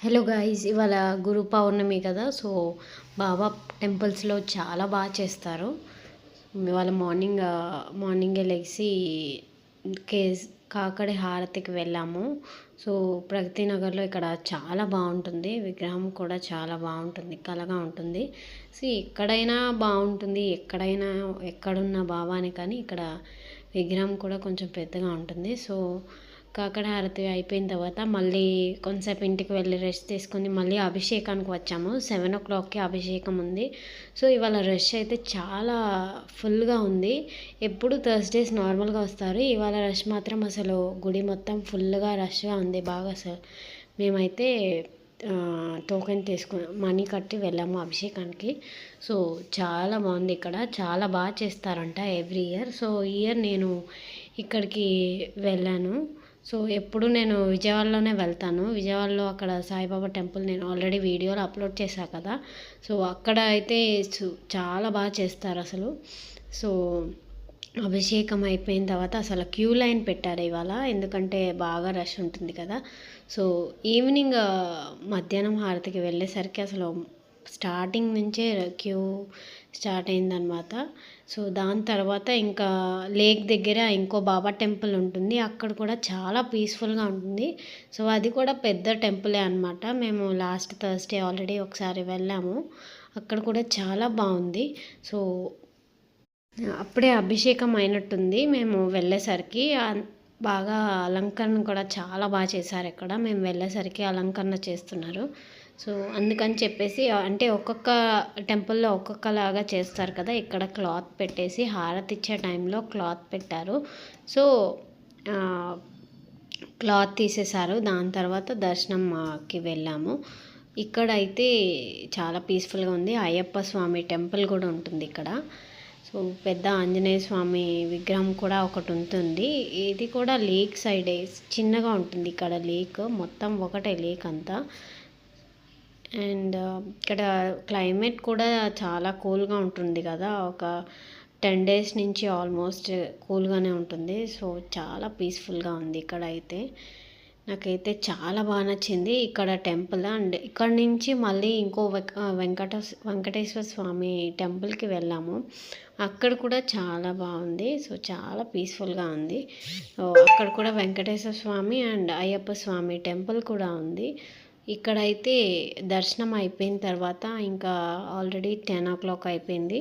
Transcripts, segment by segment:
Hello guys, ఇవాళ గురు పౌర్ణమి కదా. So బాబా టెంపుల్స్లో చాలా బాగా చేస్తారు. ఇవాళ మార్నింగే లెగిసి కేస్ కాకడి హారతికి వెళ్ళాము. సో ప్రగతి నగర్లో ఇక్కడ చాలా బాగుంటుంది, విగ్రహం కూడా చాలా బాగుంటుంది, కలగా ఉంటుంది. సో ఎక్కడైనా బాగుంటుంది, ఎక్కడున్న బాబాని, కానీ ఇక్కడ విగ్రహం కూడా కొంచెం పెద్దగా ఉంటుంది. సో కాకడ హారతి అయిపోయిన తర్వాత మళ్ళీ కొంతసేపు ఇంటికి వెళ్ళి రెస్ట్ తీసుకొని మళ్ళీ అభిషేకానికి వచ్చాము. 7 o'clockకి అభిషేకం ఉంది. సో ఇవాళ రష్ అయితే చాలా ఫుల్గా ఉంది. ఎప్పుడు థర్స్డేస్ నార్మల్గా వస్తారు, ఇవాళ రష్ మాత్రం అసలు గుడి మొత్తం ఫుల్గా రష్గా ఉంది బాగా. అసలు మేమైతే టోకెన్ మనీ కట్టి వెళ్ళాము అభిషేకానికి. సో చాలా బాగుంది, ఇక్కడ చాలా బాగా చేస్తారంట ఎవ్రీ ఇయర్. సో ఈ ఇయర్ నేను ఇక్కడికి వెళ్ళాను. సో ఎప్పుడు నేను విజయవాడలోనే వెళ్తాను. విజయవాడలో అక్కడ సాయిబాబా టెంపుల్ నేను ఆల్రెడీ వీడియోలో అప్లోడ్ చేశాను కదా. సో అక్కడ అయితే చాలా బాగా చేస్తారు అసలు. సో అభిషేకం అయిపోయిన తర్వాత అసలు క్యూ లైన్ పెట్టారు ఇవాళ, ఎందుకంటే బాగా రష్ ఉంటుంది కదా. సో ఈవినింగ్ మధ్యాహ్నం హారతికి వెళ్ళేసరికి అసలు స్టార్టింగ్ నుంచే క్యూ స్టార్ట్ అయిందనమాట. సో దాని తర్వాత ఇంకా లేక్ దగ్గర ఇంకో బాబా టెంపుల్ ఉంటుంది, అక్కడ కూడా చాలా పీస్ఫుల్గా ఉంటుంది. సో అది కూడా పెద్ద టెంపులే అనమాట. మేము లాస్ట్ థర్స్డే ఆల్రెడీ ఒకసారి వెళ్ళాము, అక్కడ కూడా చాలా బాగుంది. సో అప్పుడే అభిషేకం అయినట్టుంది మేము వెళ్ళేసరికి. బాగా అలంకరణ కూడా చాలా బాగా చేశారు ఇక్కడ. మేము వెళ్ళేసరికి అలంకరణ చేస్తున్నారు. సో అందుకని చెప్పేసి, అంటే ఒక్కొక్క టెంపుల్లో ఒక్కొక్కలాగా చేస్తారు కదా. ఇక్కడ క్లాత్ పెట్టేసి హారతి ఇచ్చే టైంలో క్లాత్ పెట్టారు. సో క్లాత్ తీసేశారు. దాని తర్వాత దర్శనంకి వెళ్ళాము. ఇక్కడైతే చాలా పీస్ఫుల్గా ఉంది. అయ్యప్ప స్వామి టెంపుల్ కూడా ఉంటుంది ఇక్కడ. సో పెద్ద ఆంజనేయ స్వామి విగ్రహం కూడా ఒకటి ఉంటుంది. ఇది కూడా లేక్ సైడే చిన్నగా ఉంటుంది ఇక్కడ. లేక్ మొత్తం ఒకటే లేక్ అంతా. అండ్ ఇక్కడ క్లైమేట్ కూడా చాలా కూల్గా ఉంటుంది కదా. ఒక 10 days నుంచి ఆల్మోస్ట్ కూల్గానే ఉంటుంది. సో చాలా పీస్ఫుల్గా ఉంది ఇక్కడ అయితే. నాకైతే చాలా బాగా నచ్చింది ఇక్కడ టెంపుల్. అండ్ ఇక్కడ నుంచి మళ్ళీ ఇంకో వెంకటేశ్వర స్వామి టెంపుల్కి వెళ్ళాము, అక్కడ కూడా చాలా బాగుంది. సో చాలా పీస్ఫుల్గా ఉంది. అక్కడ కూడా వెంకటేశ్వర స్వామి అండ్ అయ్యప్ప స్వామి టెంపుల్ కూడా ఉంది. ఇక్కడైతే దర్శనం అయిపోయిన తర్వాత ఇంకా ఆల్రెడీ 10 o'clock అయిపోయింది.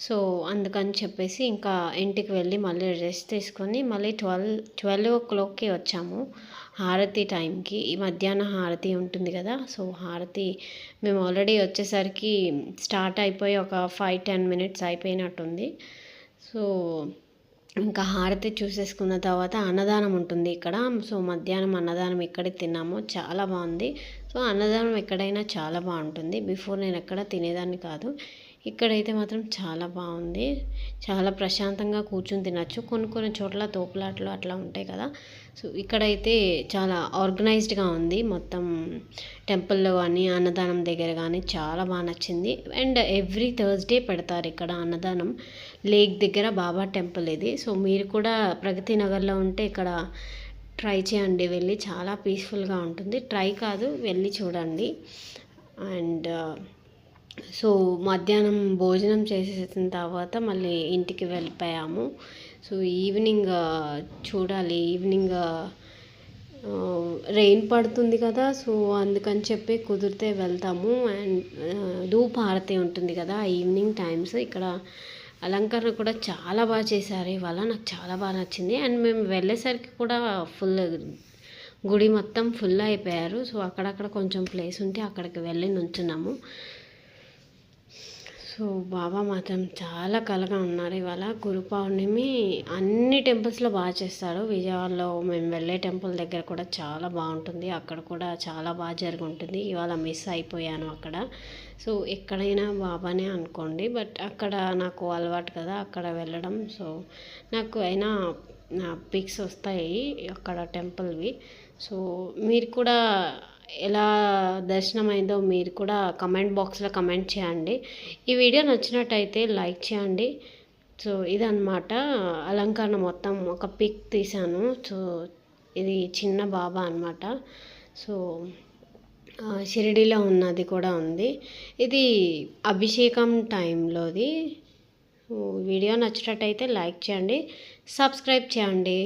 సో అందుకని చెప్పేసి ఇంకా ఇంటికి వెళ్ళి మళ్ళీ రెస్ట్ తీసుకొని మళ్ళీ 12 o'clockకి వచ్చాము హారతి టైంకి. ఈ మధ్యాహ్న హారతి ఉంటుంది కదా. సో హారతి మేము ఆల్రెడీ వచ్చేసరికి స్టార్ట్ అయిపోయి ఒక 5-10 minutes అయిపోయినట్టుంది. సో ఇంకా హారతి చూసేసుకున్న తర్వాత అన్నదానం ఉంటుంది ఇక్కడ. సో మధ్యాహ్నం అన్నదానం ఇక్కడే తిన్నాము, చాలా బాగుంది. సో అన్నదానం ఎక్కడైనా చాలా బాగుంటుంది. బిఫోర్ నేను ఎక్కడ తినేదాన్ని కాదు, ఇక్కడైతే మాత్రం చాలా బాగుంది. చాలా ప్రశాంతంగా కూర్చుని తినచ్చు. కొన్ని చోట్ల తోపులాట్లు అట్లా ఉంటాయి కదా. సో ఇక్కడైతే చాలా ఆర్గనైజ్డ్గా ఉంది మొత్తం. టెంపుల్లో కానీ అన్నదానం దగ్గర కానీ చాలా బాగా నచ్చింది. అండ్ ఎవ్రీ థర్స్డే పెడతారు ఇక్కడ అన్నదానం. లేక్ దగ్గర బాబా టెంపుల్ ఇది. సో మీరు కూడా ప్రగతి నగర్లో ఉంటే ఇక్కడ ట్రై చేయండి వెళ్ళి, చాలా పీస్ఫుల్గా ఉంటుంది. ట్రై కాదు, వెళ్ళి చూడండి. అండ్ సో మధ్యాహ్నం భోజనం చేసేసిన తర్వాత మళ్ళీ ఇంటికి వెళ్ళిపోయాము. సో ఈవినింగ్ చూడాలి, ఈవినింగ్ రెయిన్ పడుతుంది కదా. సో అందుకని చెప్పి కుదిరితే వెళ్తాము. అండ్ ధూప్ హారతి ఉంటుంది కదా ఈవినింగ్ టైమ్స్. ఇక్కడ అలంకరణ కూడా చాలా బాగా చేశారు ఇవాళ, నాకు చాలా బాగా నచ్చింది. అండ్ మేము వెళ్ళేసరికి కూడా గుడి మొత్తం ఫుల్ అయిపోయారు. సో అక్కడక్కడ కొంచెం ప్లేస్ ఉంటే అక్కడికి వెళ్ళి నుంచున్నాము. సో బాబా మాత్రం చాలా కలగా ఉన్నారు ఇవాళ. గురు పౌర్ణమి అన్ని టెంపుల్స్లో బాగా చేస్తారు. విజయవాడలో మేము వెళ్ళే టెంపుల్ దగ్గర కూడా చాలా బాగుంటుంది, అక్కడ కూడా చాలా బాగా జరుగుతుంది. ఇవాళ మిస్ అయిపోయాను అక్కడ. సో ఎక్కడైనా బాబానే అనుకోండి, బట్ అక్కడ నాకు అలవాటు కదా అక్కడ వెళ్ళడం. సో నాకు అయినా పిక్స్ వస్తాయి అక్కడ టెంపుల్వి. సో మీరు కూడా ఎలా దర్శనం అయిందో మీరు కూడా కమెంట్ బాక్స్లో కమెంట్ చేయండి. ఈ వీడియో నచ్చినట్టయితే లైక్ చేయండి. సో ఇదన్నమాట అలంకరణ మొత్తం ఒక పిక్ తీశాను. సో ఇది చిన్న బాబా అన్నమాట. సో షిరిడీలో ఉన్నది కూడా ఉంది. ఇది అభిషేకం టైంలోది. వీడియో నచ్చినట్టయితే లైక్ చేయండి, సబ్స్క్రైబ్ చేయండి.